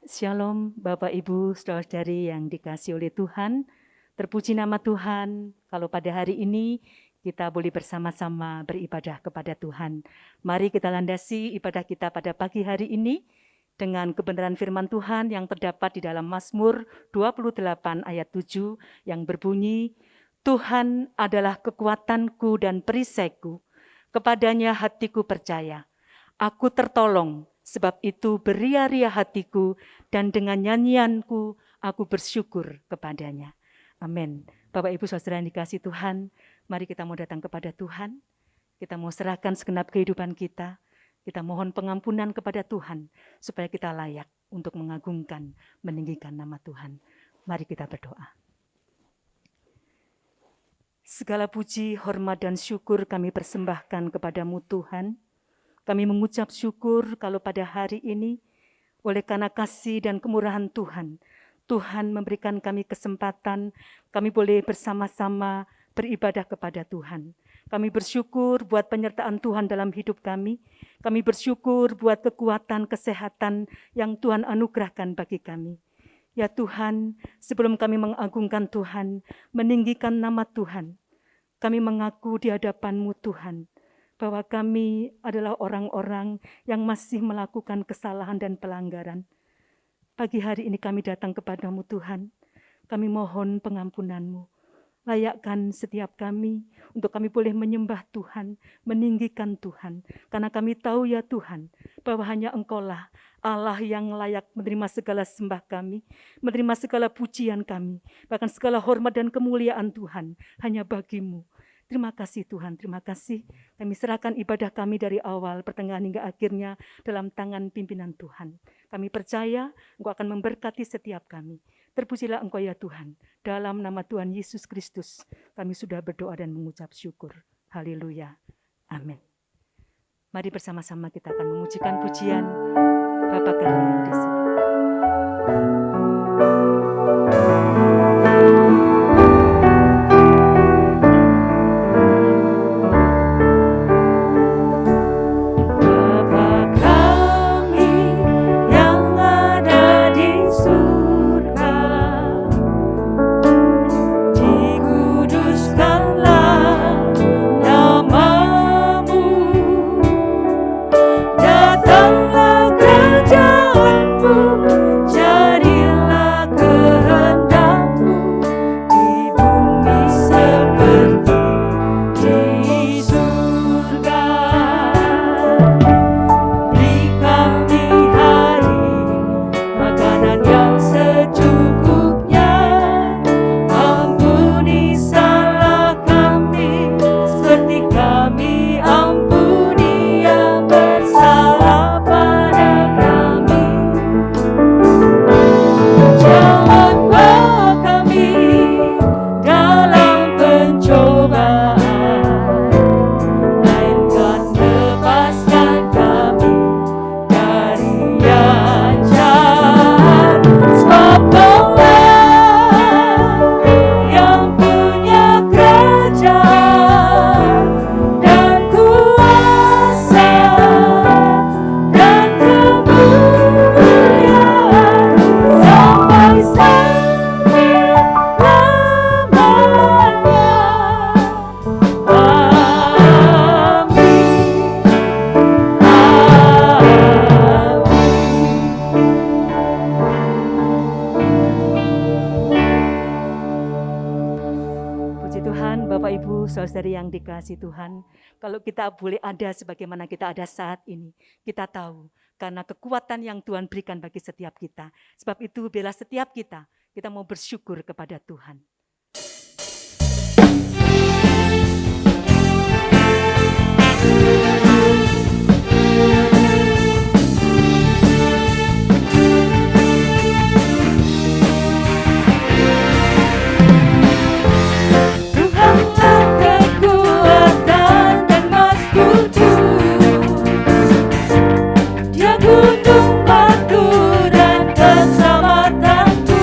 Shalom Bapak Ibu Saudara-saudari yang dikasihi oleh Tuhan. Terpuji nama Tuhan kalau pada hari ini kita boleh bersama-sama beribadah kepada Tuhan. Mari kita landasi ibadah kita pada pagi hari ini dengan kebenaran firman Tuhan yang terdapat di dalam Mazmur 28 ayat 7 yang berbunyi, Tuhan adalah kekuatanku dan perisaiku, kepadanya hatiku percaya. Aku tertolong, sebab itu beria-ria hatiku dan dengan nyanyianku aku bersyukur kepadanya. Amin. Bapak Ibu Saudara yang dikasihi Tuhan, mari kita mau datang kepada Tuhan. Kita mau serahkan segenap kehidupan kita. Kita mohon pengampunan kepada Tuhan supaya kita layak untuk mengagungkan, meninggikan nama Tuhan. Mari kita berdoa. Segala puji, hormat dan syukur kami persembahkan kepadamu Tuhan. Kami mengucap syukur kalau pada hari ini, oleh karena kasih dan kemurahan Tuhan, Tuhan memberikan kami kesempatan, kami boleh bersama-sama beribadah kepada Tuhan. Kami bersyukur buat penyertaan Tuhan dalam hidup kami. Kami bersyukur buat kekuatan, kesehatan yang Tuhan anugerahkan bagi kami. Ya Tuhan, sebelum kami mengagungkan Tuhan, meninggikan nama Tuhan, kami mengaku di hadapan-Mu Tuhan, bahwa kami adalah orang-orang yang masih melakukan kesalahan dan pelanggaran. Pagi hari ini kami datang kepadamu Tuhan, kami mohon pengampunan-Mu. Layakkan setiap kami untuk kami boleh menyembah Tuhan, meninggikan Tuhan. Karena kami tahu ya Tuhan, bahwa hanya Engkau-lah Allah yang layak menerima segala sembah kami, menerima segala pujian kami, bahkan segala hormat dan kemuliaan Tuhan hanya bagi-Mu. Terima kasih Tuhan, terima kasih. Kami serahkan ibadah kami dari awal, pertengahan hingga akhirnya dalam tangan pimpinan Tuhan. Kami percaya Engkau akan memberkati setiap kami. Terpujilah Engkau ya Tuhan. Dalam nama Tuhan Yesus Kristus, kami sudah berdoa dan mengucap syukur. Haleluya. Amin. Mari bersama-sama kita akan memujikan pujian Bapa kami yang di surga. Saudari yang dikasihi Tuhan, kalau kita boleh ada sebagaimana kita ada saat ini, kita tahu karena kekuatan yang Tuhan berikan bagi setiap kita. Sebab itu bila setiap kita mau bersyukur kepada Tuhan. Gunung batu dan keselamatanku.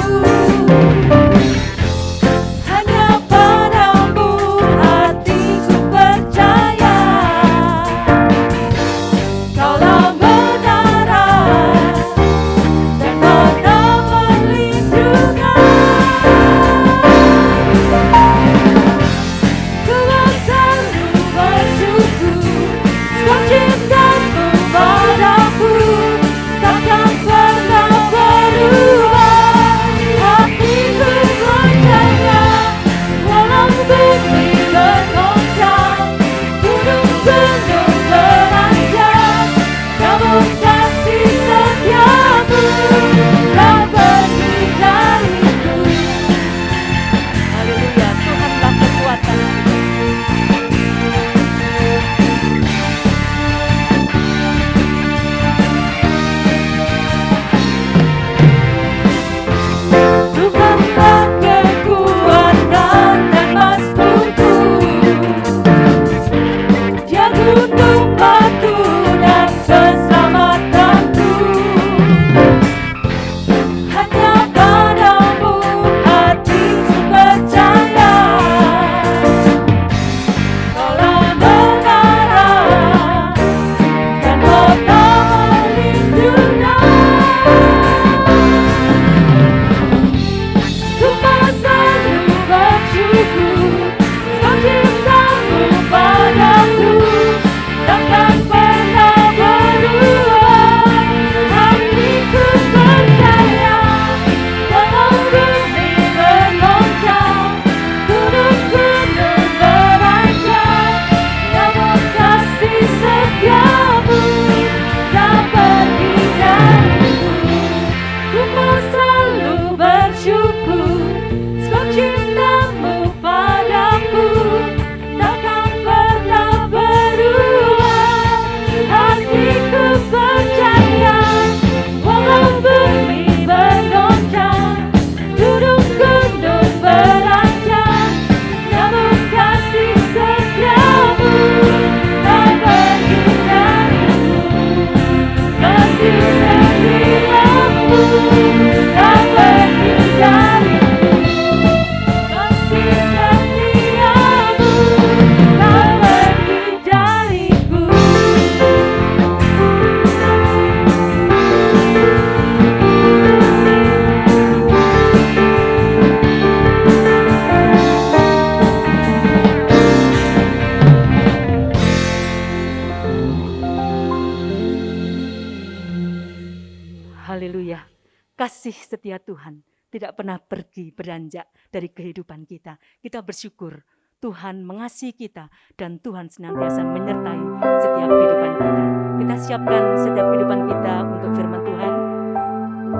kasih setia Tuhan tidak pernah pergi beranjak dari kehidupan kita. Kita bersyukur Tuhan mengasihi kita dan Tuhan senantiasa menyertai setiap kehidupan kita. Kita siapkan setiap kehidupan kita untuk firman Tuhan.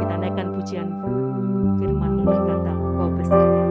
Kita naikkan pujian firman berkata, Kau beserta.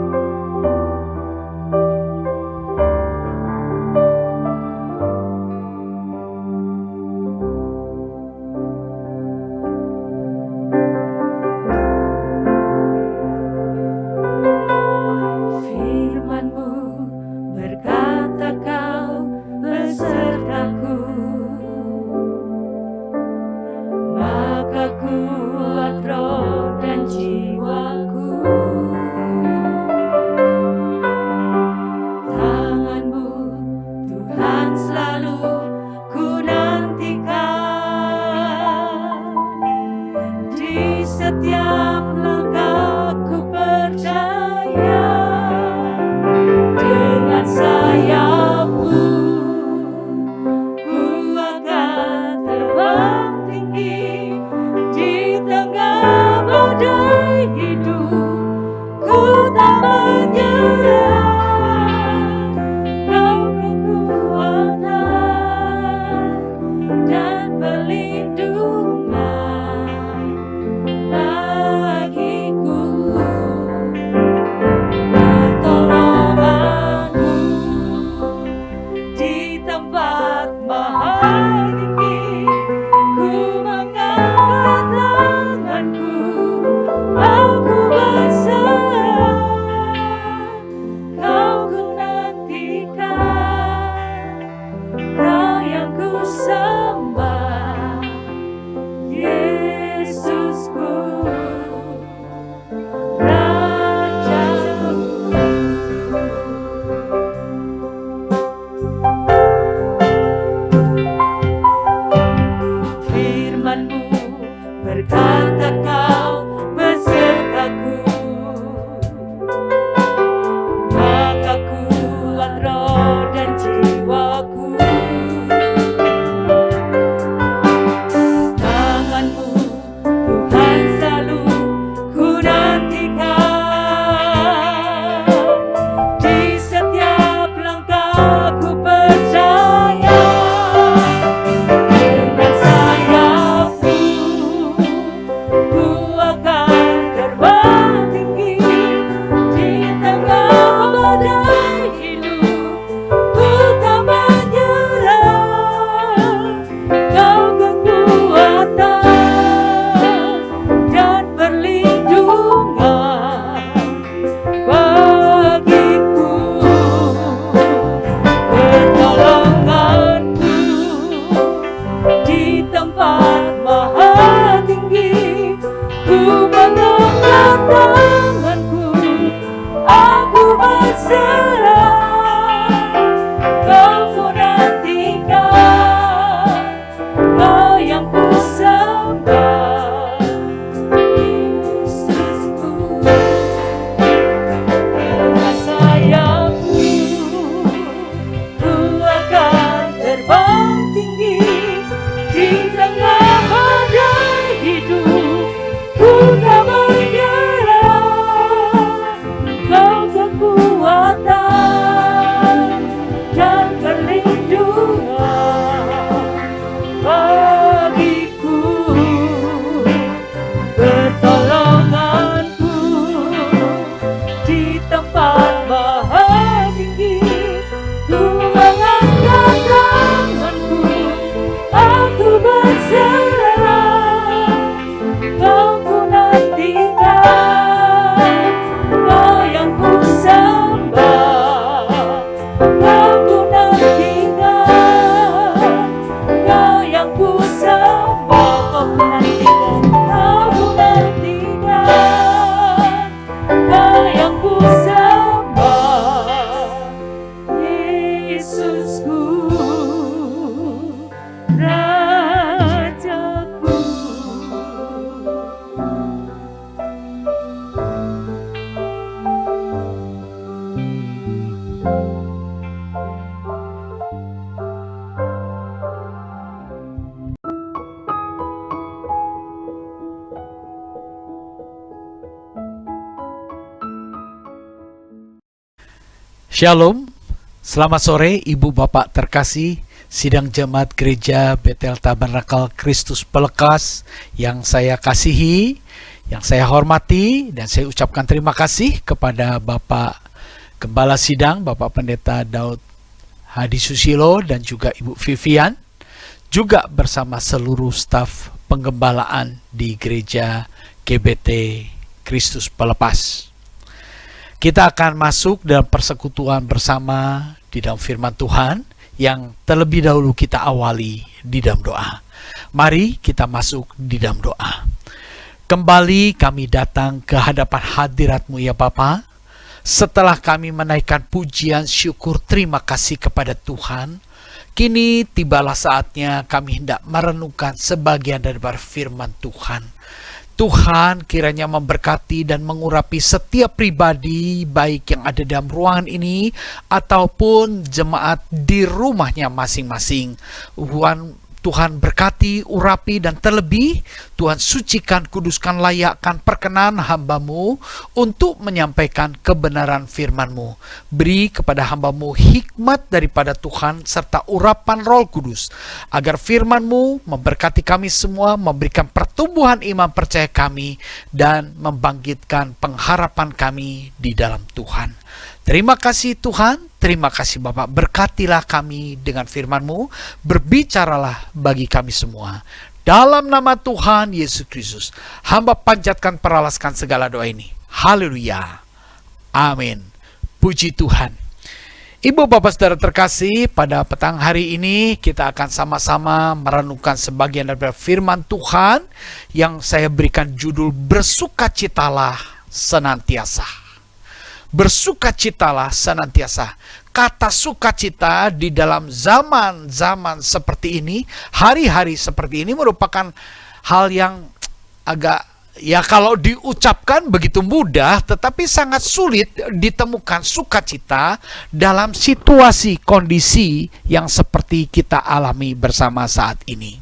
Kau kekuatan Shalom, selamat sore Ibu Bapak terkasih, sidang jemaat gereja Betel Tabernakel Kristus Pelekas yang saya kasihi, yang saya hormati, dan saya ucapkan terima kasih kepada Bapak Gembala Sidang, Bapak Pendeta Daud Hadi Susilo, dan juga Ibu Vivian, juga bersama seluruh staf penggembalaan di gereja GBT Kristus Pelepas. Kita akan masuk dalam persekutuan bersama di dalam firman Tuhan yang terlebih dahulu kita awali di dalam doa. Mari kita masuk di dalam doa. Kembali kami datang ke hadapan hadirat-Mu ya Bapa. Setelah kami menaikkan pujian syukur terima kasih kepada Tuhan, kini tibalah saatnya kami hendak merenungkan sebagian daripada firman Tuhan. Tuhan kiranya memberkati dan mengurapi setiap pribadi, baik yang ada dalam ruangan ini ataupun jemaat di rumahnya masing-masing. Tuhan berkati, urapi, dan terlebih Tuhan sucikan, kuduskan, layakkan perkenan hamba-Mu untuk menyampaikan kebenaran firman-Mu. Beri kepada hamba-Mu hikmat daripada Tuhan serta urapan Roh Kudus, agar firman-Mu memberkati kami semua, memberikan pertumbuhan iman percaya kami, dan membangkitkan pengharapan kami di dalam Tuhan. Terima kasih Tuhan, terima kasih Bapak, berkatilah kami dengan firman-Mu, berbicaralah bagi kami semua. Dalam nama Tuhan Yesus Kristus, hamba panjatkan peralaskan segala doa ini. Haleluya. Amin. Puji Tuhan. Ibu Bapak Saudara terkasih, pada petang hari ini kita akan sama-sama merenungkan sebagian dari firman Tuhan yang saya berikan judul Bersukacitalah Senantiasa. Bersukacitalah senantiasa. Kata sukacita di dalam zaman-zaman seperti ini, hari-hari seperti ini merupakan hal yang agak, ya kalau diucapkan begitu mudah, tetapi sangat sulit ditemukan sukacita dalam situasi kondisi yang seperti kita alami bersama saat ini.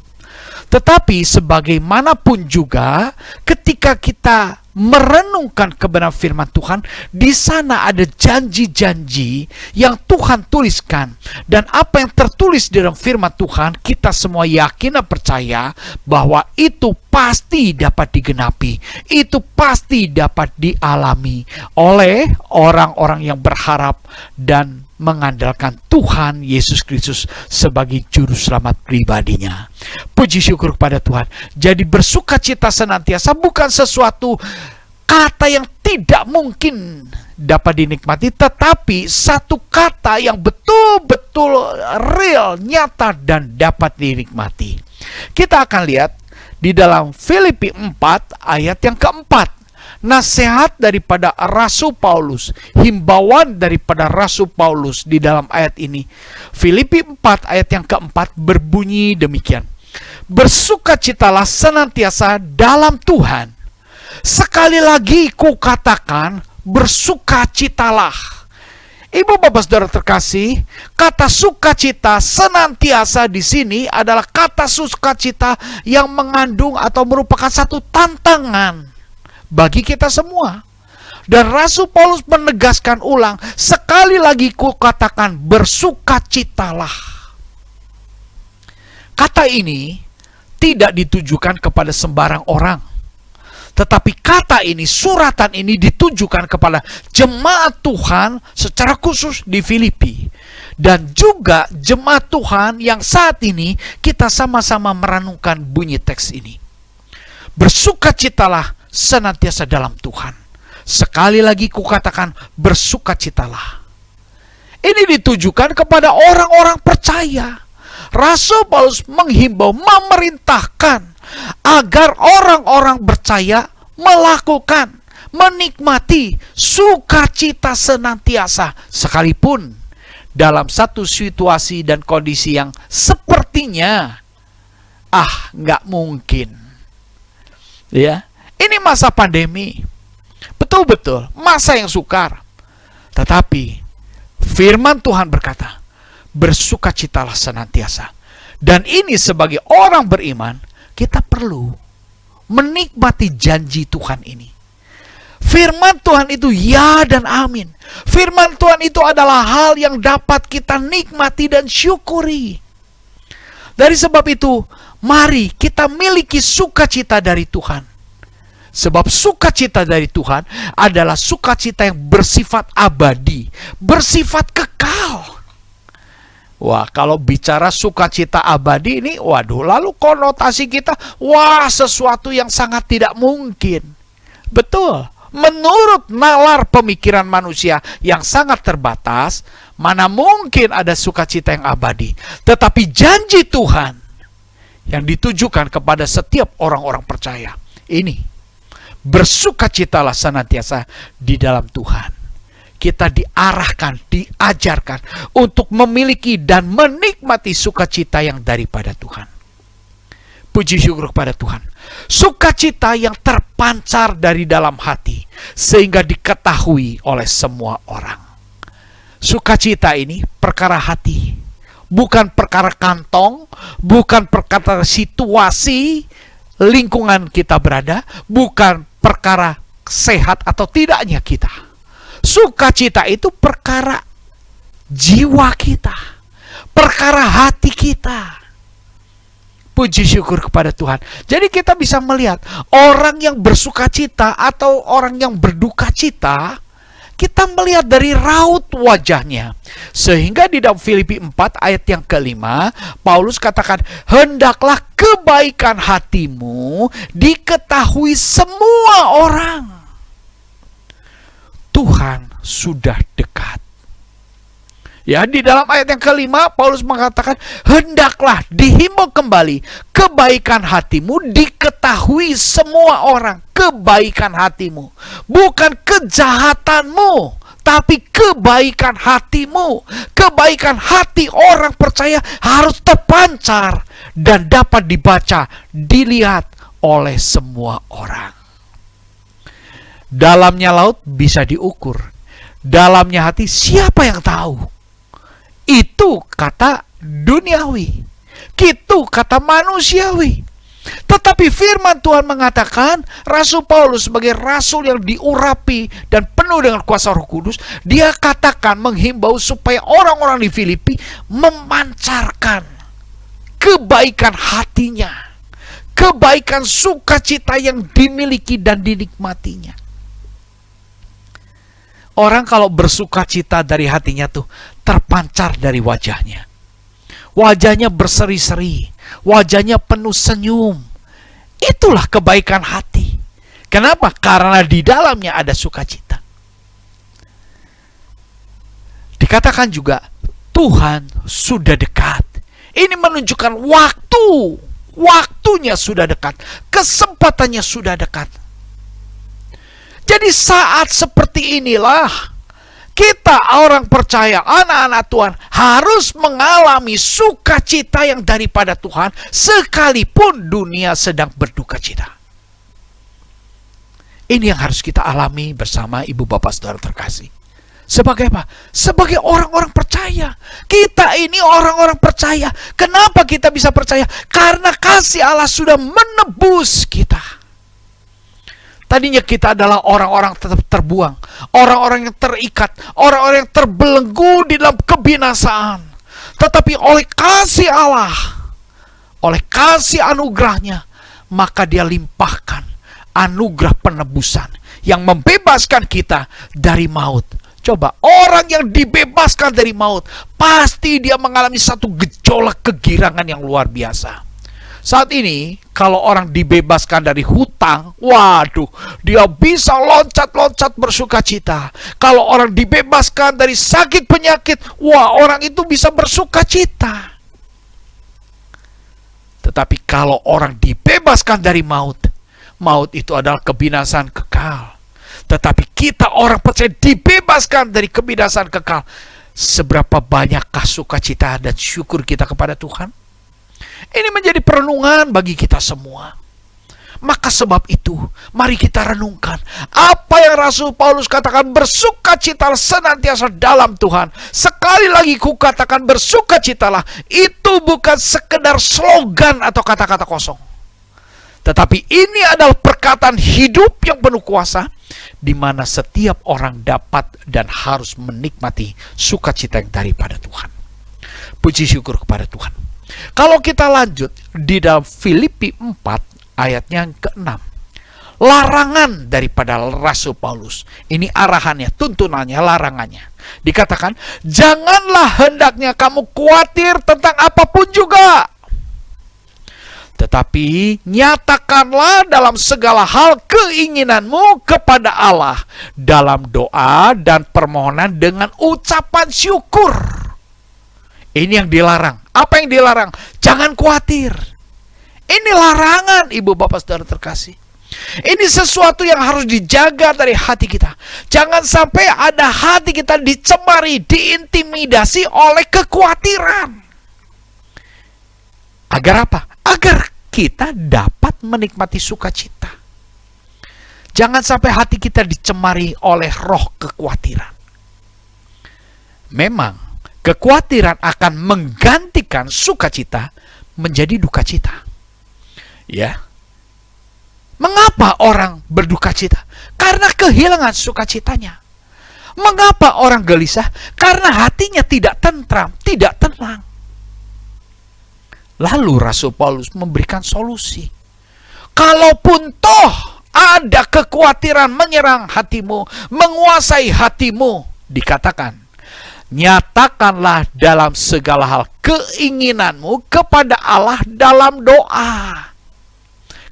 Tetapi sebagaimanapun juga, ketika kita merenungkan kebenaran firman Tuhan, di sana ada janji-janji yang Tuhan tuliskan, dan apa yang tertulis dalam firman Tuhan kita semua yakin dan percaya bahwa itu pasti dapat digenapi, itu pasti dapat dialami oleh orang-orang yang berharap dan mengandalkan Tuhan Yesus Kristus sebagai juru selamat pribadinya. Puji syukur kepada Tuhan. Jadi bersukacita senantiasa bukan sesuatu kata yang tidak mungkin dapat dinikmati, tetapi satu kata yang betul-betul real, nyata, dan dapat dinikmati. Kita akan lihat di dalam Filipi 4 ayat yang keempat. Nasihat daripada Rasul Paulus, himbauan daripada Rasul Paulus di dalam ayat ini. Filipi 4 ayat yang keempat berbunyi demikian. Bersukacitalah senantiasa dalam Tuhan. Sekali lagi kukatakan, bersukacitalah. Ibu Bapak Saudara terkasih, kata sukacita senantiasa di sini adalah kata sukacita yang mengandung atau merupakan satu tantangan bagi kita semua. Dan Rasul Paulus menegaskan ulang, sekali lagi kukatakan, bersukacitalah. Kata ini tidak ditujukan kepada sembarang orang, tetapi kata ini, suratan ini ditujukan kepada jemaat Tuhan secara khusus di Filipi, dan juga jemaat Tuhan yang saat ini kita sama-sama merenungkan bunyi teks ini. Bersukacitalah senantiasa dalam Tuhan. Sekali lagi kukatakan, bersukacitalah. Ini ditujukan kepada orang-orang percaya. Rasul Paulus menghimbau, memerintahkan agar orang-orang percaya melakukan, menikmati sukacita senantiasa, sekalipun dalam satu situasi dan kondisi yang sepertinya nggak mungkin. Ya, ini masa pandemi, betul-betul masa yang sukar. Tetapi firman Tuhan berkata, bersukacitalah senantiasa. Dan ini sebagai orang beriman, kita perlu menikmati janji Tuhan ini. Firman Tuhan itu ya dan amin. Firman Tuhan itu adalah hal yang dapat kita nikmati dan syukuri. Dari sebab itu, mari kita miliki sukacita dari Tuhan. Sebab sukacita dari Tuhan adalah sukacita yang bersifat abadi, bersifat kekal. Wah, kalau bicara sukacita abadi ini, waduh, lalu konotasi kita, wah, sesuatu yang sangat tidak mungkin. Betul, menurut nalar pemikiran manusia yang sangat terbatas, mana mungkin ada sukacita yang abadi. Tetapi janji Tuhan yang ditujukan kepada setiap orang-orang percaya, ini, bersukacitalah senantiasa di dalam Tuhan. Kita diarahkan, diajarkan untuk memiliki dan menikmati sukacita yang daripada Tuhan. Puji syukur kepada Tuhan. Sukacita yang terpancar dari dalam hati sehingga diketahui oleh semua orang. Sukacita ini perkara hati, bukan perkara kantong, bukan perkara situasi lingkungan kita berada, bukan perkara sehat atau tidaknya kita. Sukacita itu perkara jiwa kita, perkara hati kita. Puji syukur kepada Tuhan. Jadi kita bisa melihat orang yang bersukacita atau orang yang berduka cita, kita melihat dari raut wajahnya. Sehingga di dalam Filipi 4 ayat yang kelima, Paulus katakan, hendaklah kebaikan hatimu diketahui semua orang. Tuhan sudah dekat. Ya, di dalam ayat yang kelima, Paulus mengatakan, hendaklah dihimbau kembali kebaikan hatimu diketahui semua orang. Kebaikan hatimu, bukan kejahatanmu, tapi kebaikan hatimu. Kebaikan hati orang percaya harus terpancar dan dapat dibaca, dilihat oleh semua orang. Dalamnya laut bisa diukur, dalamnya hati siapa yang tahu? Itu kata duniawi, itu kata manusiawi. Tetapi firman Tuhan mengatakan, Rasul Paulus sebagai rasul yang diurapi dan penuh dengan kuasa Roh Kudus, dia katakan menghimbau supaya orang-orang di Filipi memancarkan kebaikan hatinya, kebaikan sukacita yang dimiliki dan dinikmatinya. Orang kalau bersukacita dari hatinya tuh terpancar dari wajahnya. Wajahnya berseri-seri, wajahnya penuh senyum. Itulah kebaikan hati. Kenapa? Karena di dalamnya ada sukacita. Dikatakan juga Tuhan sudah dekat. Ini menunjukkan waktunya sudah dekat, kesempatannya sudah dekat. Jadi saat seperti inilah kita orang percaya, anak-anak Tuhan, harus mengalami sukacita yang daripada Tuhan sekalipun dunia sedang berduka cita. Ini yang harus kita alami bersama ibu bapak saudara terkasih. Sebagai apa? Sebagai orang-orang percaya. Kita ini orang-orang percaya. Kenapa kita bisa percaya? Karena kasih Allah sudah menebus kita. Tadinya kita adalah orang-orang terbuang, orang-orang yang terikat, orang-orang yang terbelenggu di dalam kebinasaan. Tetapi oleh kasih Allah, oleh kasih anugerahnya, maka dia limpahkan anugerah penebusan yang membebaskan kita dari maut. Coba, orang yang dibebaskan dari maut, pasti dia mengalami satu gejolak kegirangan yang luar biasa. Saat ini, kalau orang dibebaskan dari hutang, waduh, dia bisa loncat-loncat bersukacita. Kalau orang dibebaskan dari sakit penyakit, wah, orang itu bisa bersukacita. Tetapi kalau orang dibebaskan dari maut, maut itu adalah kebinasaan kekal. Tetapi kita orang percaya dibebaskan dari kebinasaan kekal. Seberapa banyakkah sukacita dan syukur kita kepada Tuhan? Ini menjadi perenungan bagi kita semua. Maka sebab itu, mari kita renungkan apa yang Rasul Paulus katakan, bersukacitalah senantiasa dalam Tuhan. Sekali lagi kukatakan bersukacitalah, itu bukan sekedar slogan atau kata-kata kosong. Tetapi ini adalah perkataan hidup yang penuh kuasa, di mana setiap orang dapat dan harus menikmati sukacita yang daripada Tuhan. Puji syukur kepada Tuhan. Kalau kita lanjut di dalam Filipi 4 ayatnya yang ke-6. Larangan daripada Rasul Paulus. Ini arahannya, tuntunannya, larangannya. Dikatakan, janganlah hendaknya kamu khawatir tentang apapun juga. Tetapi nyatakanlah dalam segala hal keinginanmu kepada Allah dalam doa dan permohonan dengan ucapan syukur. Ini yang dilarang. Apa yang dilarang? Jangan khawatir. Ini larangan, ibu bapak saudara terkasih. Ini sesuatu yang harus dijaga dari hati kita. Jangan sampai ada hati kita dicemari, diintimidasi oleh kekhawatiran. Agar apa? Agar kita dapat menikmati sukacita. Jangan sampai hati kita dicemari oleh roh kekhawatiran. Memang kekhawatiran akan menggantikan sukacita menjadi duka cita. Ya. Mengapa orang berduka cita? Karena kehilangan sukacitanya. Mengapa orang gelisah? Karena hatinya tidak tentram, tidak tenang. Lalu Rasul Paulus memberikan solusi. Kalaupun toh ada kekhawatiran menyerang hatimu, menguasai hatimu, dikatakan, nyatakanlah dalam segala hal keinginanmu kepada Allah dalam doa.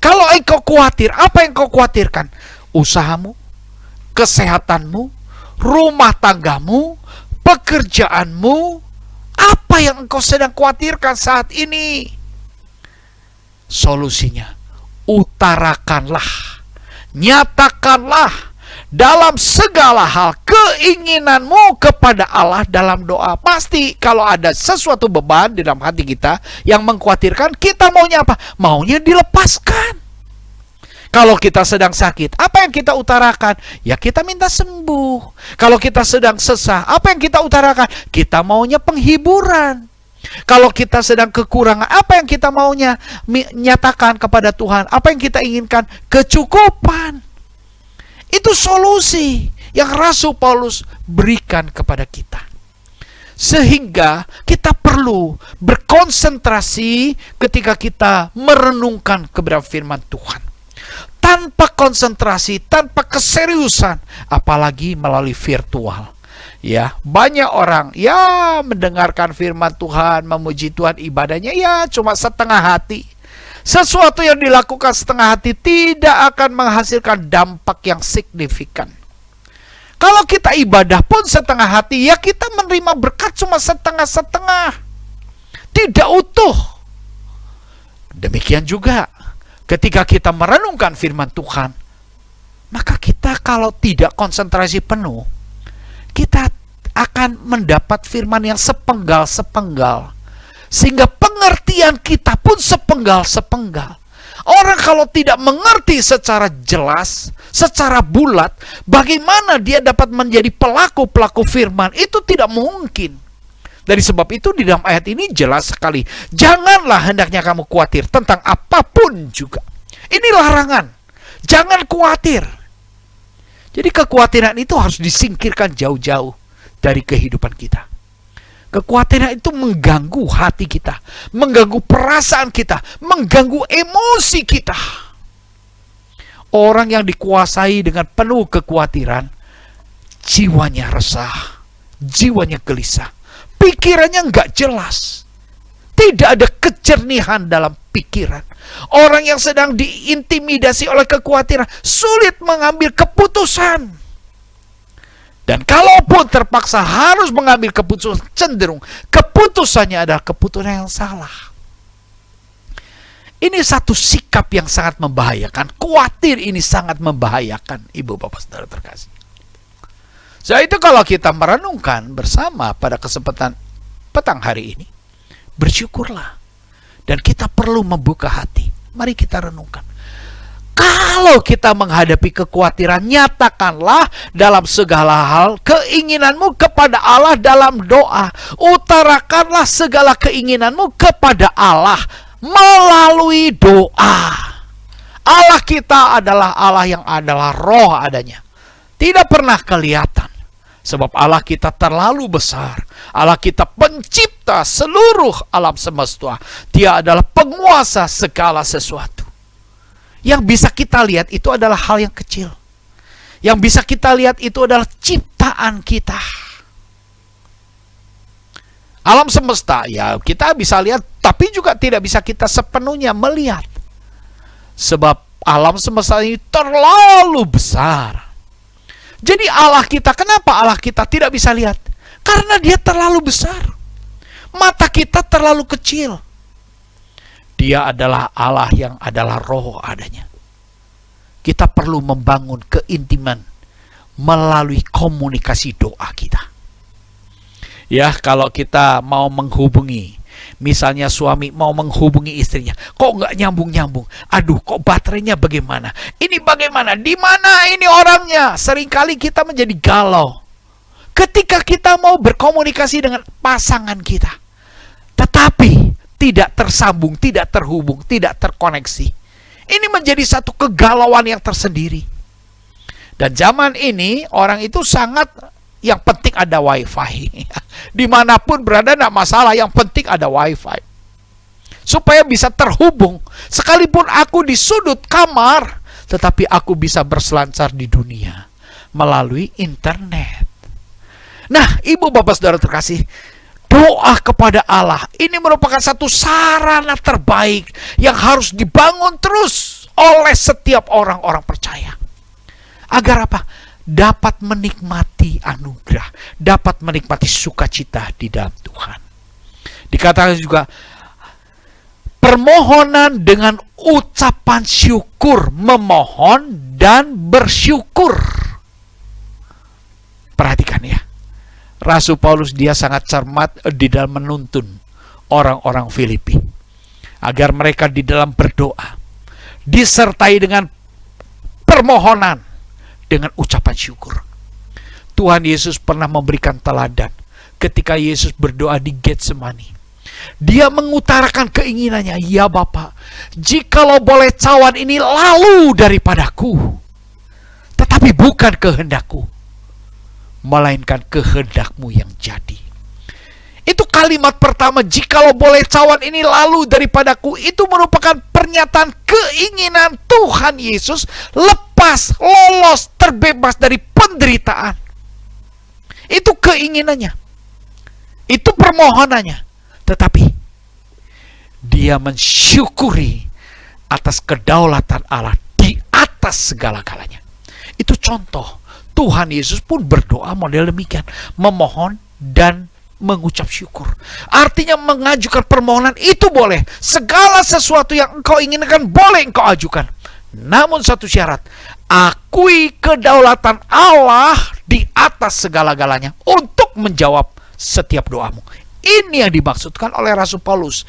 Kalau engkau khawatir, apa yang kau khawatirkan? Usahamu, kesehatanmu, rumah tanggamu, pekerjaanmu. Apa yang engkau sedang khawatirkan saat ini? Solusinya, utarakanlah, nyatakanlah dalam segala hal keinginanmu kepada Allah dalam doa. Pasti kalau ada sesuatu beban di dalam hati kita yang mengkhawatirkan, kita maunya apa? Maunya dilepaskan. Kalau kita sedang sakit, apa yang kita utarakan? Ya kita minta sembuh. Kalau kita sedang sesah, apa yang kita utarakan? Kita maunya penghiburan. Kalau kita sedang kekurangan, apa yang kita maunya? Nyatakan kepada Tuhan. Apa yang kita inginkan? Kecukupan. Itu solusi yang Rasul Paulus berikan kepada kita. Sehingga kita perlu berkonsentrasi ketika kita merenungkan kebenaran firman Tuhan. Tanpa konsentrasi, tanpa keseriusan, apalagi melalui virtual. Ya, banyak orang mendengarkan firman Tuhan, memuji Tuhan, ibadahnya cuma setengah hati. Sesuatu yang dilakukan setengah hati tidak akan menghasilkan dampak yang signifikan. Kalau kita ibadah pun setengah hati, ya kita menerima berkat cuma setengah-setengah. Tidak utuh. Demikian juga ketika kita merenungkan firman Tuhan, maka kita kalau tidak konsentrasi penuh, kita akan mendapat firman yang sepenggal-sepenggal. Sehingga pengertian kita pun sepenggal-sepenggal. Orang kalau tidak mengerti secara jelas, secara bulat, bagaimana dia dapat menjadi pelaku-pelaku firman? Itu tidak mungkin. Dari sebab itu di dalam ayat ini jelas sekali. Janganlah hendaknya kamu khawatir tentang apapun juga. Ini larangan. Jangan khawatir. Jadi kekhawatiran itu harus disingkirkan jauh-jauh dari kehidupan kita. Kekhawatiran itu mengganggu hati kita, mengganggu perasaan kita, mengganggu emosi kita. Orang yang dikuasai dengan penuh kekhawatiran, jiwanya resah, jiwanya gelisah, pikirannya nggak jelas, tidak ada kejernihan dalam pikiran. Orang yang sedang diintimidasi oleh kekhawatiran sulit mengambil keputusan. Dan kalaupun terpaksa harus mengambil keputusan, cenderung keputusannya adalah keputusan yang salah. Ini satu sikap yang sangat membahayakan. Khawatir ini sangat membahayakan, ibu bapak saudara terkasih. Jadi itu kalau kita merenungkan bersama pada kesempatan petang hari ini, bersyukurlah. Dan kita perlu membuka hati. Mari kita renungkan. Kalau kita menghadapi kekhawatiran, nyatakanlah dalam segala hal keinginanmu kepada Allah dalam doa. Utarakanlah segala keinginanmu kepada Allah melalui doa. Allah kita adalah Allah yang adalah roh adanya. Tidak pernah kelihatan. Sebab Allah kita terlalu besar. Allah kita pencipta seluruh alam semesta. Dia adalah penguasa segala sesuatu. Yang bisa kita lihat itu adalah hal yang kecil. Yang bisa kita lihat itu adalah ciptaan kita. Alam semesta, ya kita bisa lihat, tapi juga tidak bisa kita sepenuhnya melihat. Sebab alam semesta ini terlalu besar. Jadi Allah kita, kenapa Allah kita tidak bisa lihat? Karena dia terlalu besar. Mata kita terlalu kecil. Dia adalah Allah yang adalah roh adanya. Kita perlu membangun keintiman melalui komunikasi doa kita. Ya, kalau kita mau menghubungi, misalnya suami mau menghubungi istrinya, kok nggak nyambung-nyambung? Aduh, kok baterainya bagaimana? Ini bagaimana? Di mana ini orangnya? Seringkali kita menjadi galau ketika kita mau berkomunikasi dengan pasangan kita, tetapi tidak tersambung, tidak terhubung, tidak terkoneksi. Ini menjadi satu kegalauan yang tersendiri. Dan zaman ini orang itu sangat, yang penting ada wifi. Dimanapun berada tidak masalah, yang penting ada wifi. Supaya bisa terhubung. Sekalipun aku di sudut kamar, tetapi aku bisa berselancar di dunia melalui internet. Nah, ibu bapak saudara terkasih, doa kepada Allah ini merupakan satu sarana terbaik yang harus dibangun terus oleh setiap orang-orang percaya. Agar apa? Dapat menikmati anugerah, dapat menikmati sukacita di dalam Tuhan. Dikatakan juga, permohonan dengan ucapan syukur, memohon dan bersyukur. Perhatikan ya, Rasul Paulus dia sangat cermat di dalam menuntun orang-orang Filipi agar mereka di dalam berdoa disertai dengan permohonan dengan ucapan syukur. Tuhan Yesus pernah memberikan teladan ketika Yesus berdoa di Getsemani. Dia mengutarakan keinginannya, ya Bapa, jikalau boleh cawan ini lalu daripadaku, tetapi bukan kehendakku, melainkan kehendak-Mu yang jadi. Itu kalimat pertama, jikalau boleh cawan ini lalu daripadaku, itu merupakan pernyataan keinginan Tuhan Yesus lepas, lolos, terbebas dari penderitaan. Itu keinginannya. Itu permohonannya. Tetapi dia mensyukuri atas kedaulatan Allah di atas segala-galanya. Itu contoh. Tuhan Yesus pun berdoa model demikian, memohon dan mengucap syukur. Artinya mengajukan permohonan itu boleh. Segala sesuatu yang engkau inginkan boleh engkau ajukan. Namun satu syarat, akui kedaulatan Allah di atas segala-galanya untuk menjawab setiap doamu. Ini yang dimaksudkan oleh Rasul Paulus.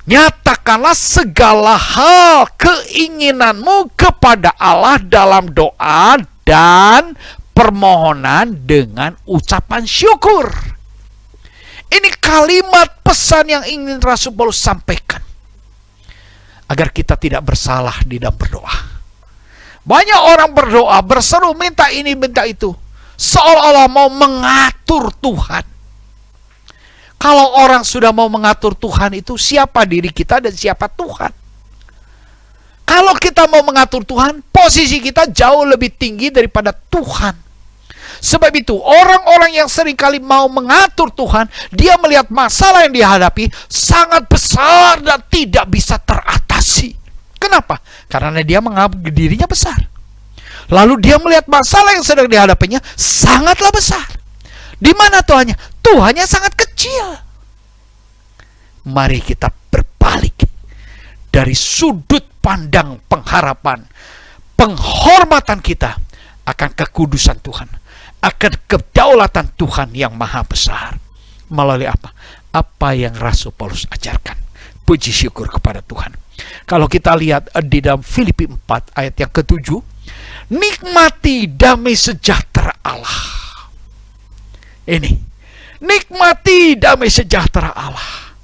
Nyatakanlah segala hal keinginanmu kepada Allah dalam doa dan permohonan dengan ucapan syukur. Ini kalimat pesan yang ingin Rasul Paulus sampaikan agar kita tidak bersalah di dalam berdoa. Banyak orang berdoa, berseru minta ini, minta itu, seolah-olah mau mengatur Tuhan. Kalau orang sudah mau mengatur Tuhan itu, siapa diri kita dan siapa Tuhan? Kalau kita mau mengatur Tuhan, posisi kita jauh lebih tinggi daripada Tuhan. Sebab itu, orang-orang yang seringkali mau mengatur Tuhan, dia melihat masalah yang dihadapi sangat besar dan tidak bisa teratasi. Kenapa? Karena dia menganggap dirinya besar. Lalu dia melihat masalah yang sedang dihadapinya sangatlah besar. Di mana Tuhannya? Tuhannya sangat kecil. Mari kita berbalik dari sudut pandang pengharapan, penghormatan kita akan kekudusan Tuhan, akan kedaulatan Tuhan yang maha besar. Melalui apa? Apa yang Rasul Paulus ajarkan. Puji syukur kepada Tuhan. Kalau kita lihat di dalam Filipi 4 ayat yang ke-7, nikmati damai sejahtera Allah. Ini, nikmati damai sejahtera Allah.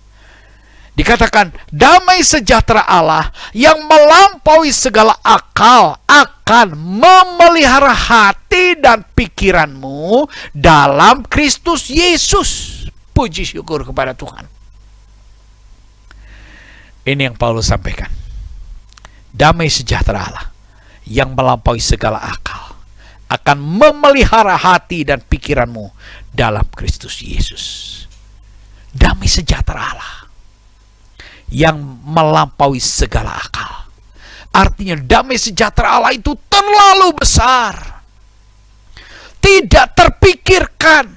Dikatakan damai sejahtera Allah yang melampaui segala akal akan memelihara hati dan pikiranmu dalam Kristus Yesus. Puji syukur kepada Tuhan. Ini yang Paulus sampaikan. Damai sejahtera Allah yang melampaui segala akal akan memelihara hati dan pikiranmu dalam Kristus Yesus. Damai sejahtera Allah yang melampaui segala akal. Artinya damai sejahtera Allah itu terlalu besar, tidak terpikirkan,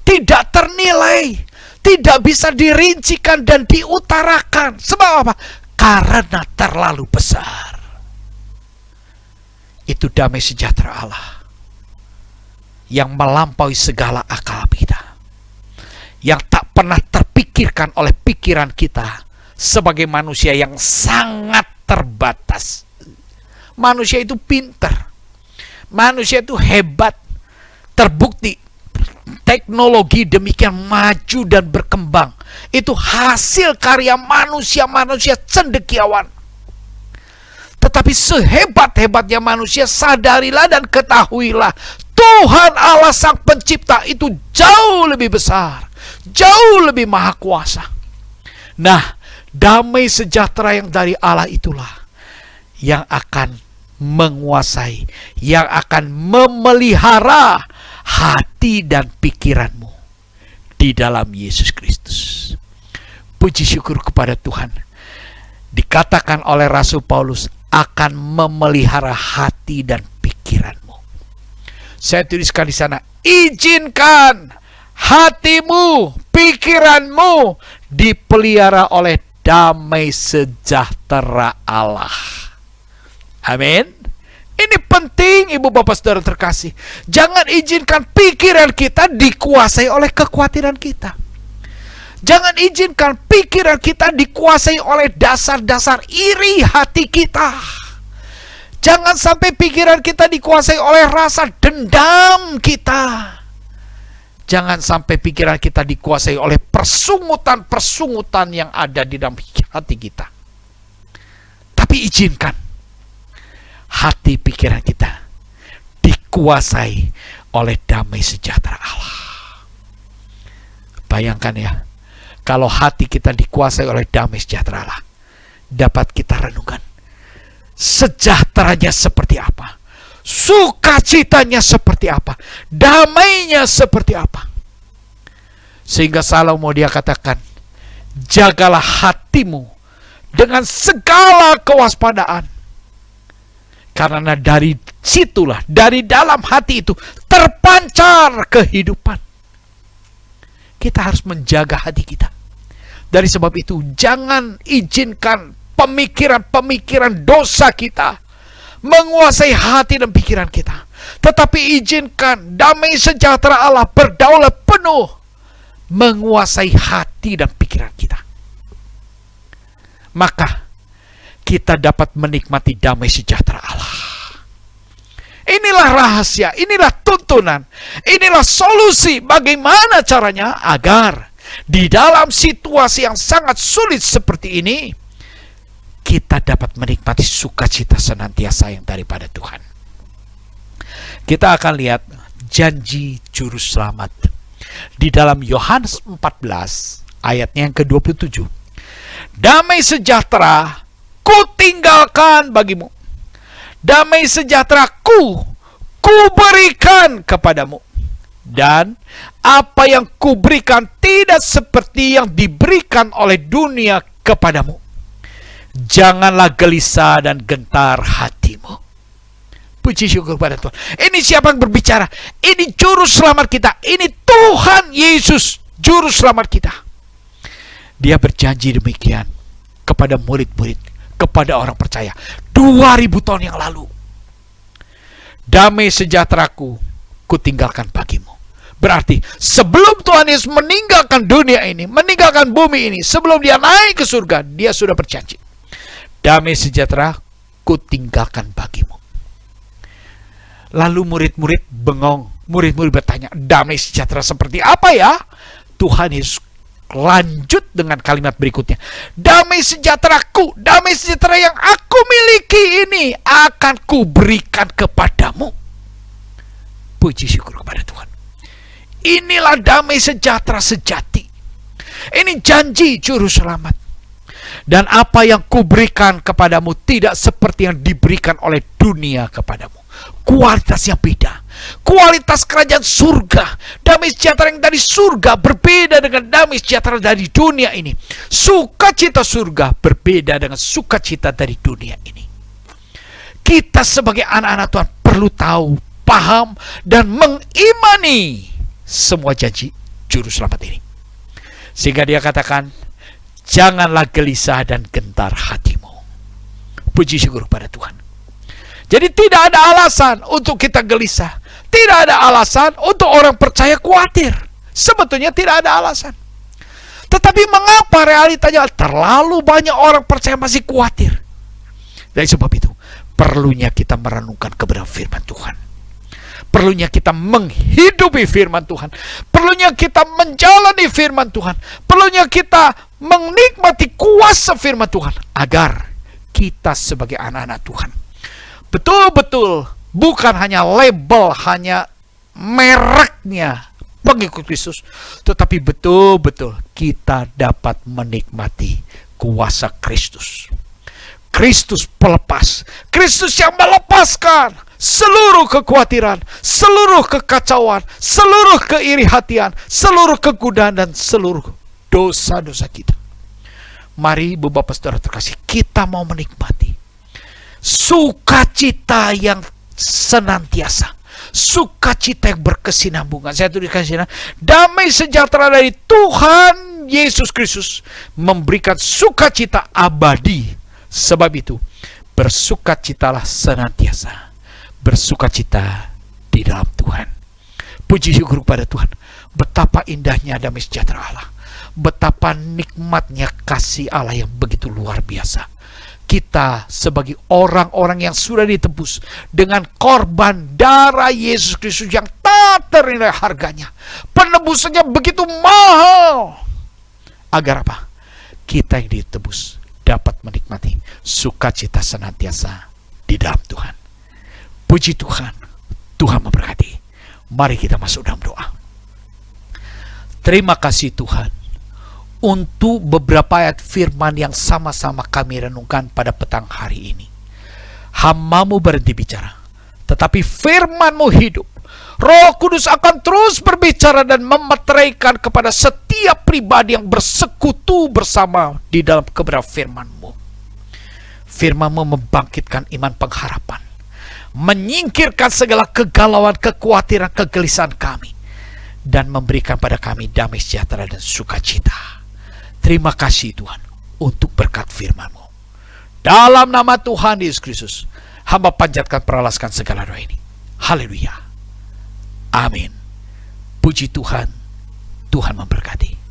tidak ternilai, tidak bisa dirincikan dan diutarakan. Sebab apa? Karena terlalu besar. Itu damai sejahtera Allah yang melampaui segala akal kita, yang tak pernah terpikirkan oleh pikiran kita sebagai manusia yang sangat terbatas. Manusia itu pintar, manusia itu hebat. Terbukti teknologi demikian maju dan berkembang, itu hasil karya manusia-manusia cendekiawan. Tetapi sehebat-hebatnya manusia, sadarilah dan ketahuilah, Tuhan Allah Sang Pencipta itu jauh lebih besar, jauh lebih maha kuasa. Nah, damai sejahtera yang dari Allah itulah yang akan menguasai, yang akan memelihara hati dan pikiranmu di dalam Yesus Kristus. Puji syukur kepada Tuhan. Dikatakan oleh Rasul Paulus akan memelihara hati dan pikiranmu. Saya tuliskan di sana, izinkan hatimu, pikiranmu dipelihara oleh damai sejahtera Allah. Amin. Ini penting, Ibu Bapak Saudara terkasih. Jangan izinkan pikiran kita dikuasai oleh kekhawatiran kita. Jangan izinkan pikiran kita dikuasai oleh dasar-dasar iri hati kita. Jangan sampai pikiran kita dikuasai oleh rasa dendam kita. Jangan sampai pikiran kita dikuasai oleh persungutan-persungutan yang ada di dalam hati kita. Tapi izinkan hati pikiran kita dikuasai oleh damai sejahtera Allah. Bayangkan ya, kalau hati kita dikuasai oleh damai sejahtera Allah, dapat kita renungkan sejahteranya seperti apa, sukacitanya seperti apa, damainya seperti apa. Sehingga Salomo dia katakan, jagalah hatimu dengan segala kewaspadaan, karena dari situlah, dari dalam hati itu terpancar kehidupan. Kita harus menjaga hati kita. Dari sebab itu, jangan izinkan pemikiran-pemikiran dosa kita menguasai hati dan pikiran kita. Tetapi izinkan damai sejahtera Allah berdaulat penuh menguasai hati dan pikiran kita. Maka kita dapat menikmati damai sejahtera Allah. Inilah rahasia, inilah tuntunan, inilah solusi bagaimana caranya agar di dalam situasi yang sangat sulit seperti ini kita dapat menikmati sukacita senantiasa yang daripada Tuhan. Kita akan lihat janji juru selamat di dalam Yohanes 14 ayatnya yang ke-27. Damai sejahtera kutinggalkan bagimu, damai sejahtera ku berikan kepadamu, dan apa yang kuberikan tidak seperti yang diberikan oleh dunia kepadamu. Janganlah gelisah dan gentar hatimu. Puji syukur pada Tuhan. Ini siapa yang berbicara? Ini juru selamat kita. Ini Tuhan Yesus, juru selamat kita. Dia berjanji demikian kepada murid-murid, kepada orang percaya 2000 tahun yang lalu. Damai sejahteraku kutinggalkan bagimu. Berarti sebelum Tuhan Yesus meninggalkan dunia ini, meninggalkan bumi ini, sebelum dia naik ke surga, dia sudah berjanji, damai sejahtera kutinggalkan bagimu. Lalu murid-murid bengong. Murid-murid bertanya, damai sejahtera seperti apa ya? Tuhan Yesus lanjut dengan kalimat berikutnya. Damai sejahteraku, damai sejahtera yang aku miliki ini akan kuberikan kepadamu. Puji syukur kepada Tuhan. Inilah damai sejahtera sejati. Ini janji juru selamat. Dan apa yang kuberikan kepadamu tidak seperti yang diberikan oleh dunia kepadamu. Kualitasnya beda. Kualitas kerajaan surga, damai sejahtera yang dari surga berbeda dengan damai sejahtera dari dunia ini. Sukacita surga berbeda dengan sukacita dari dunia ini. Kita sebagai anak-anak Tuhan perlu tahu, paham, dan mengimani semua janji juru selamat ini. Sehingga dia katakan, janganlah gelisah dan gentar hatimu. Puji syukur kepada Tuhan. Jadi tidak ada alasan untuk kita gelisah. Tidak ada alasan untuk orang percaya khawatir. Sebetulnya tidak ada alasan. Tetapi mengapa realitanya terlalu banyak orang percaya masih khawatir? Dari sebab itu, perlunya kita merenungkan kebenaran firman Tuhan. Perlunya kita menghidupi firman Tuhan. Perlunya kita menjalani firman Tuhan. Perlunya kita menikmati kuasa firman Tuhan. Agar kita sebagai anak-anak Tuhan betul-betul bukan hanya label, hanya mereknya pengikut Kristus, tetapi betul-betul kita dapat menikmati kuasa Kristus. Kristus pelepas. Kristus yang melepaskan seluruh kekhawatiran, seluruh kekacauan, seluruh keiri hatian, seluruh kegundahan, dan seluruh dosa-dosa kita. Mari Ibu Bapak Saudara terkasih, kita mau menikmati sukacita yang senantiasa, sukacita yang berkesinambungan. Saya tuliskan di sini, damai sejahtera dari Tuhan Yesus Kristus memberikan sukacita abadi. Sebab itu, bersukacitalah senantiasa, bersukacita di dalam Tuhan. Puji syukur kepada Tuhan. Betapa indahnya damai sejahtera Allah, betapa nikmatnya kasih Allah yang begitu luar biasa. Kita sebagai orang-orang yang sudah ditebus dengan korban darah Yesus Kristus yang tak ternilai harganya, penebusannya begitu mahal. Agar apa? Kita yang ditebus dapat menikmati sukacita senantiasa di dalam Tuhan. Puji Tuhan, Tuhan memberkati. Mari kita masuk dalam doa. Terima kasih Tuhan untuk beberapa ayat firman yang sama-sama kami renungkan pada petang hari ini. Hamba-Mu berhenti bicara, tetapi firman-Mu hidup. Roh Kudus akan terus berbicara dan memeteraikan kepada setiap pribadi yang bersekutu bersama di dalam kebenaran firman-Mu. Firman-Mu membangkitkan iman pengharapan, menyingkirkan segala kegalauan, kekhawatiran, kegelisahan kami, dan memberikan pada kami damai sejahtera dan sukacita. Terima kasih Tuhan untuk berkat firman-Mu. Dalam nama Tuhan Yesus Kristus, hamba panjatkan peralaskan segala doa ini. Haleluya. Amin. Puji Tuhan. Tuhan memberkati.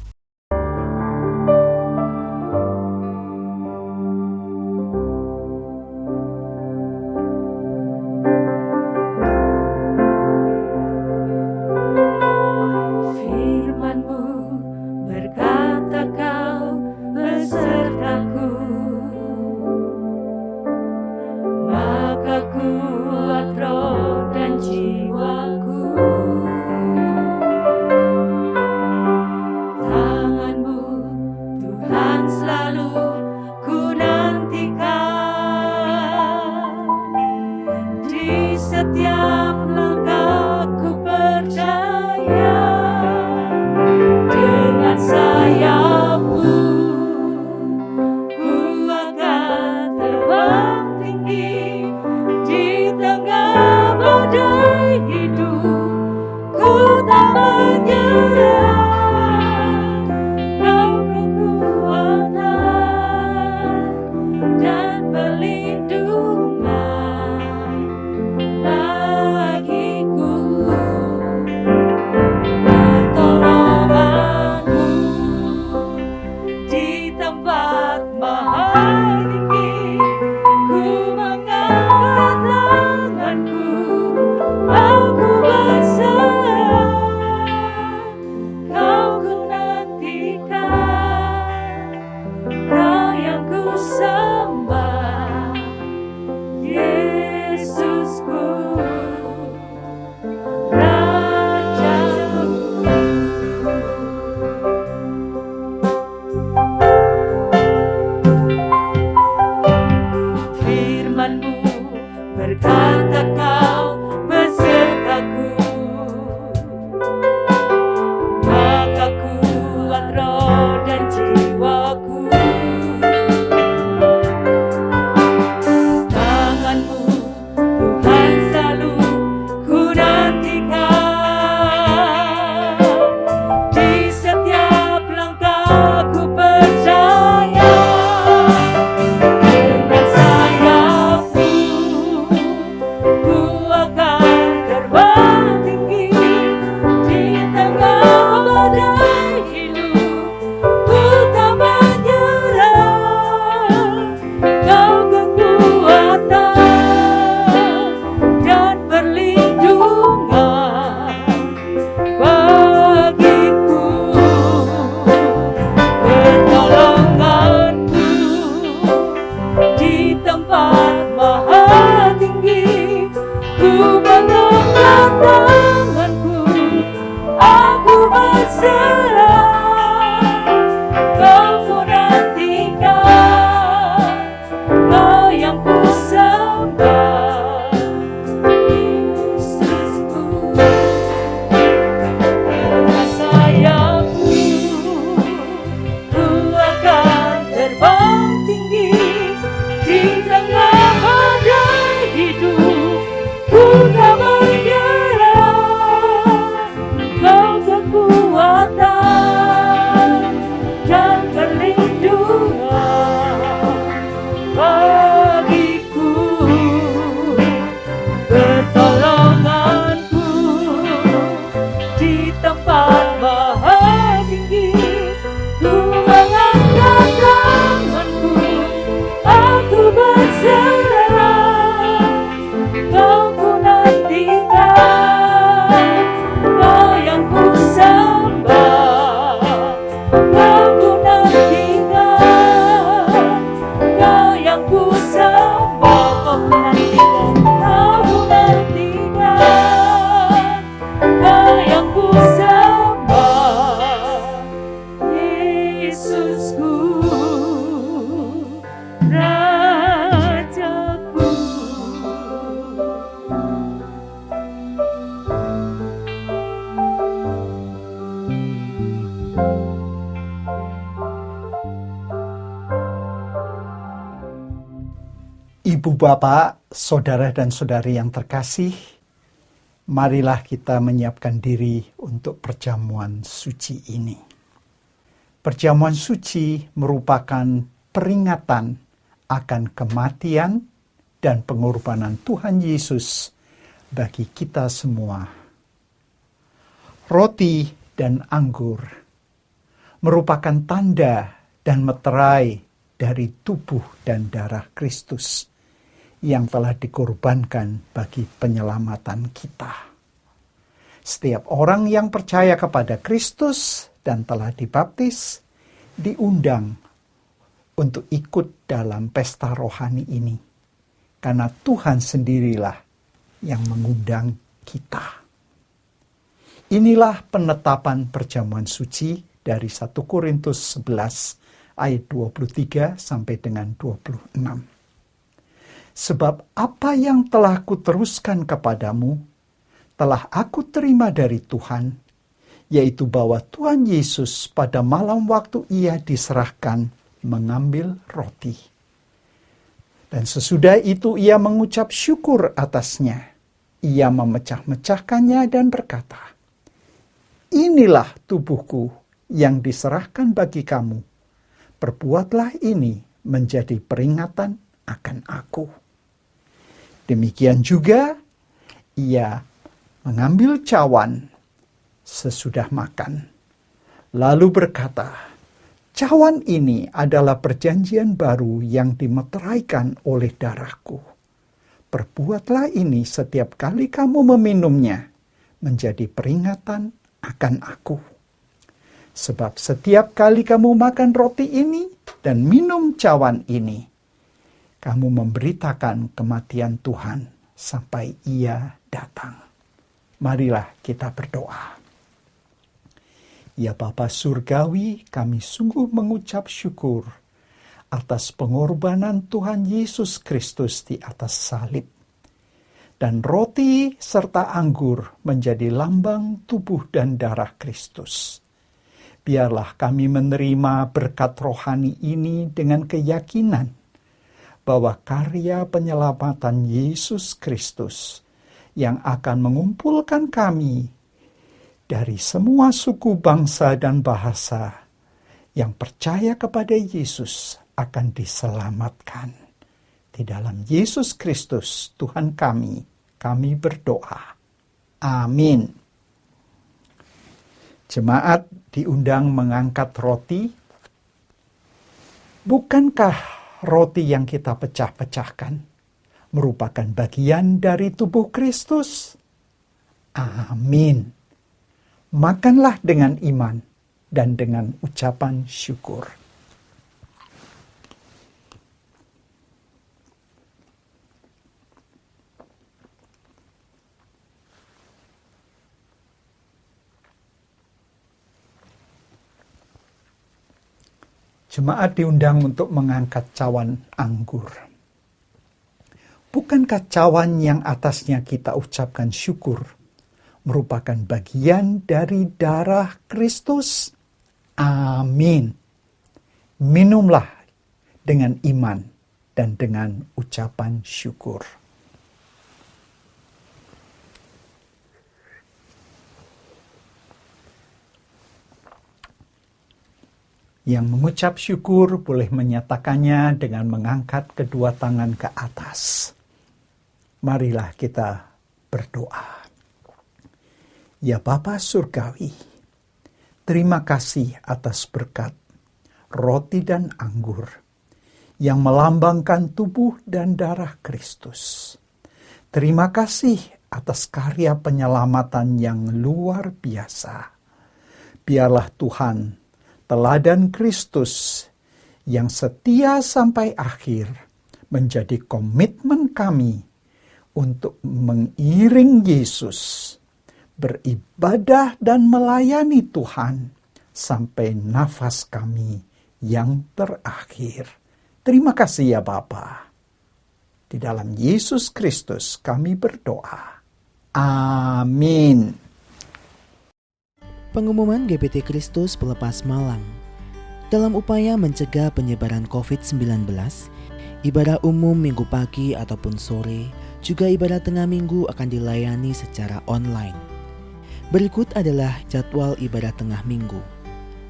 bapak, saudara dan saudari yang terkasih, marilah kita menyiapkan diri untuk perjamuan suci ini. Perjamuan suci merupakan peringatan akan kematian dan pengorbanan Tuhan Yesus bagi kita semua. Roti dan anggur merupakan tanda dan meterai dari tubuh dan darah Kristus yang telah dikorbankan bagi penyelamatan kita. Setiap orang yang percaya kepada Kristus dan telah dibaptis diundang untuk ikut dalam pesta rohani ini, karena Tuhan sendirilah yang mengundang kita. Inilah penetapan perjamuan suci dari 1 Korintus 11 ayat 23 sampai dengan 26. Sebab apa yang telah kuteruskan kepadamu, telah aku terima dari Tuhan, yaitu bahwa Tuhan Yesus pada malam waktu ia diserahkan mengambil roti. Dan sesudah itu ia mengucap syukur atasnya. Ia memecah-mecahkannya dan berkata, "Inilah tubuhku yang diserahkan bagi kamu. Perbuatlah ini menjadi peringatan akan aku." Demikian juga ia mengambil cawan sesudah makan, lalu berkata, "Cawan ini adalah perjanjian baru yang dimeteraikan oleh darahku. Perbuatlah ini setiap kali kamu meminumnya menjadi peringatan akan aku. Sebab setiap kali kamu makan roti ini dan minum cawan ini, kamu memberitakan kematian Tuhan sampai ia datang." Marilah kita berdoa. Ya Bapa Surgawi, kami sungguh mengucap syukur atas pengorbanan Tuhan Yesus Kristus di atas salib. Dan roti serta anggur menjadi lambang tubuh dan darah Kristus. Biarlah kami menerima berkat rohani ini dengan keyakinan bahwa karya penyelamatan Yesus Kristus yang akan mengumpulkan kami dari semua suku, bangsa, dan bahasa yang percaya kepada Yesus akan diselamatkan. Di dalam Yesus Kristus, Tuhan kami berdoa. Amin. Jemaat diundang mengangkat roti. Bukankah roti yang kita pecah-pecahkan merupakan bagian dari tubuh Kristus? Amin. Makanlah dengan iman dan dengan ucapan syukur. Jemaat diundang untuk mengangkat cawan anggur. Bukankah cawan yang atasnya kita ucapkan syukur merupakan bagian dari darah Kristus? Amin. Minumlah dengan iman dan dengan ucapan syukur. Yang mengucap syukur boleh menyatakannya dengan mengangkat kedua tangan ke atas. Marilah kita berdoa. Ya Bapa Surgawi, terima kasih atas berkat roti dan anggur yang melambangkan tubuh dan darah Kristus. Terima kasih atas karya penyelamatan yang luar biasa. Biarlah Tuhan, teladan Kristus yang setia sampai akhir, menjadi komitmen kami untuk mengiring Yesus, beribadah dan melayani Tuhan sampai nafas kami yang terakhir. Terima kasih ya Bapa. Di dalam Yesus Kristus kami berdoa. Amin. Pengumuman GBT Kristus Pelepas Malang. Dalam upaya mencegah penyebaran COVID-19, Ibadah umum minggu pagi ataupun sore, juga ibadah tengah minggu akan dilayani secara online. Berikut adalah jadwal ibadah tengah minggu.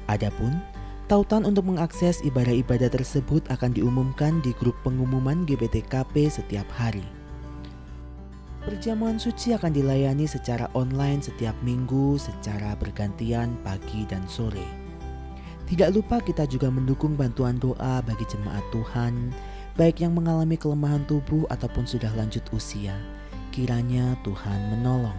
Adapun tautan untuk mengakses ibadah-ibadah tersebut akan diumumkan di grup pengumuman GBTKP setiap hari. Perjamuan suci akan dilayani secara online setiap minggu secara bergantian pagi dan sore. Tidak lupa kita juga mendukung bantuan doa bagi jemaat Tuhan, baik yang mengalami kelemahan tubuh ataupun sudah lanjut usia. Kiranya Tuhan menolong.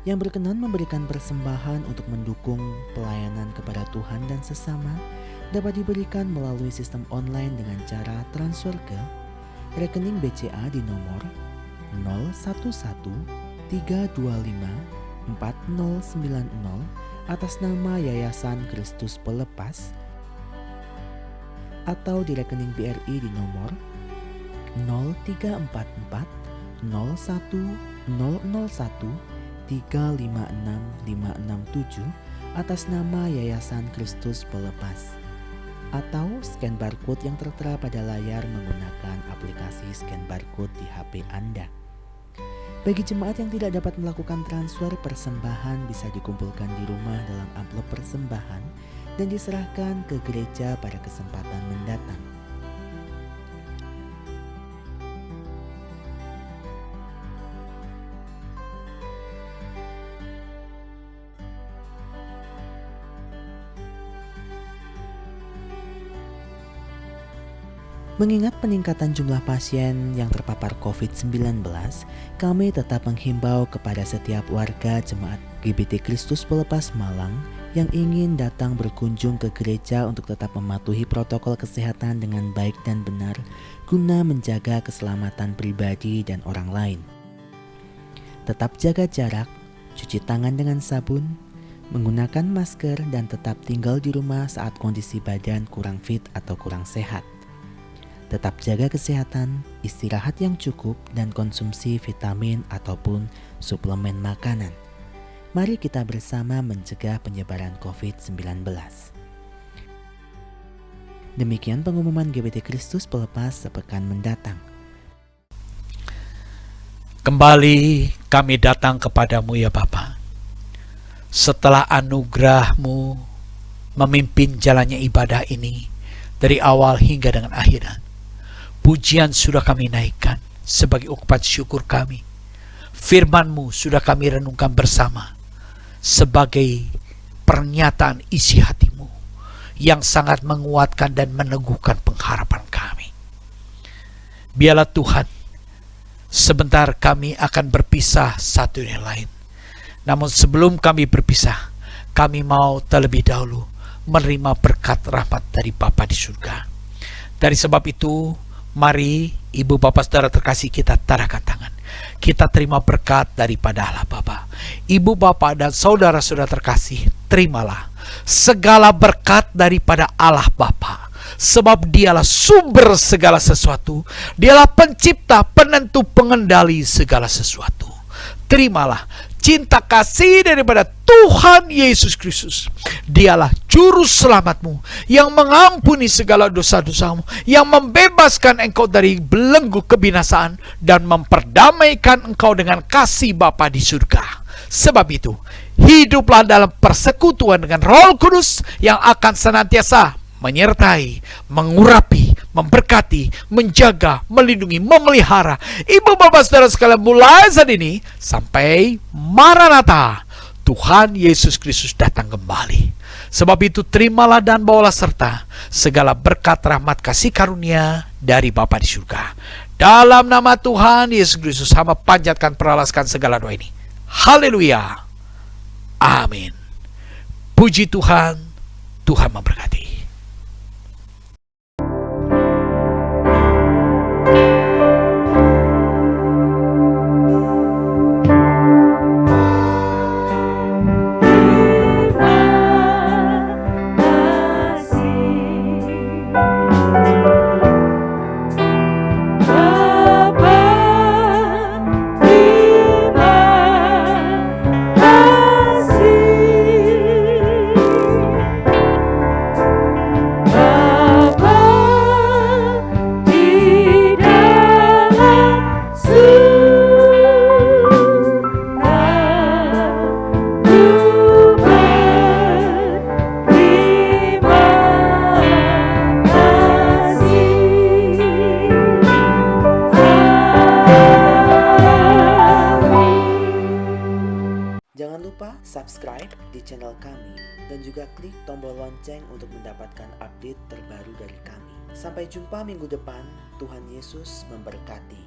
Yang berkenan memberikan persembahan untuk mendukung pelayanan kepada Tuhan dan sesama dapat diberikan melalui sistem online dengan cara transfer ke rekening BCA di nomor 0113254090 atas nama Yayasan Kristus Pelepas, atau di rekening BRI di nomor 0344 01001 356567 atas nama Yayasan Kristus Pelepas, atau scan barcode yang tertera pada layar menggunakan aplikasi scan barcode di HP Anda. Bagi jemaat yang tidak dapat melakukan transfer, persembahan bisa dikumpulkan di rumah dalam amplop persembahan dan diserahkan ke gereja pada kesempatan mendatang. Mengingat peningkatan jumlah pasien yang terpapar COVID-19, kami tetap menghimbau kepada setiap warga jemaat GBT Kristus Pelepas Malang yang ingin datang berkunjung ke gereja untuk tetap mematuhi protokol kesehatan dengan baik dan benar guna menjaga keselamatan pribadi dan orang lain. Tetap jaga jarak, cuci tangan dengan sabun, menggunakan masker, dan tetap tinggal di rumah saat kondisi badan kurang fit atau kurang sehat. Tetap jaga kesehatan, istirahat yang cukup, dan konsumsi vitamin ataupun suplemen makanan. Mari kita bersama mencegah penyebaran COVID-19. Demikian pengumuman GBT Kristus Pelepas sepekan mendatang. Kembali kami datang kepadamu ya Bapa. Setelah anugerah-Mu memimpin jalannya ibadah ini dari awal hingga dengan akhirnya, pujian sudah kami naikkan sebagai ungkapan syukur kami. Firman-Mu sudah kami renungkan bersama sebagai pernyataan isi hati-Mu yang sangat menguatkan dan meneguhkan pengharapan kami. Biarlah Tuhan, sebentar kami akan berpisah satu dengan lain. Namun sebelum kami berpisah, kami mau terlebih dahulu menerima berkat rahmat dari Bapa di surga. Dari sebab itu, mari ibu bapak saudara terkasih kita tadahkan tangan. Kita terima berkat daripada Allah Bapa. Ibu bapak dan saudara-saudara terkasih, terimalah segala berkat daripada Allah Bapa. Sebab dialah sumber segala sesuatu. Dialah pencipta, penentu, pengendali segala sesuatu. Terimalah cinta kasih daripada Tuhan Yesus Kristus. Dialah juru selamatmu yang mengampuni segala dosa-dosamu, yang membebaskan engkau dari belenggu kebinasaan dan memperdamaikan engkau dengan kasih Bapa di surga. Sebab itu, hiduplah dalam persekutuan dengan Roh Kudus yang akan senantiasa menyertai, mengurapi, memberkati, menjaga, melindungi, memelihara ibu bapak saudara sekalian mulai saat ini sampai Maranatha, Tuhan Yesus Kristus datang kembali. Sebab itu terimalah dan bawalah serta segala berkat rahmat kasih karunia dari Bapa di surga. Dalam nama Tuhan Yesus Kristus hamba panjatkan peralaskan segala doa ini. Haleluya. Amin. Puji Tuhan. Tuhan memberkati. Bapa lupa subscribe di channel kami dan juga klik tombol lonceng untuk mendapatkan update terbaru dari kami. Sampai jumpa minggu depan. Tuhan Yesus memberkati.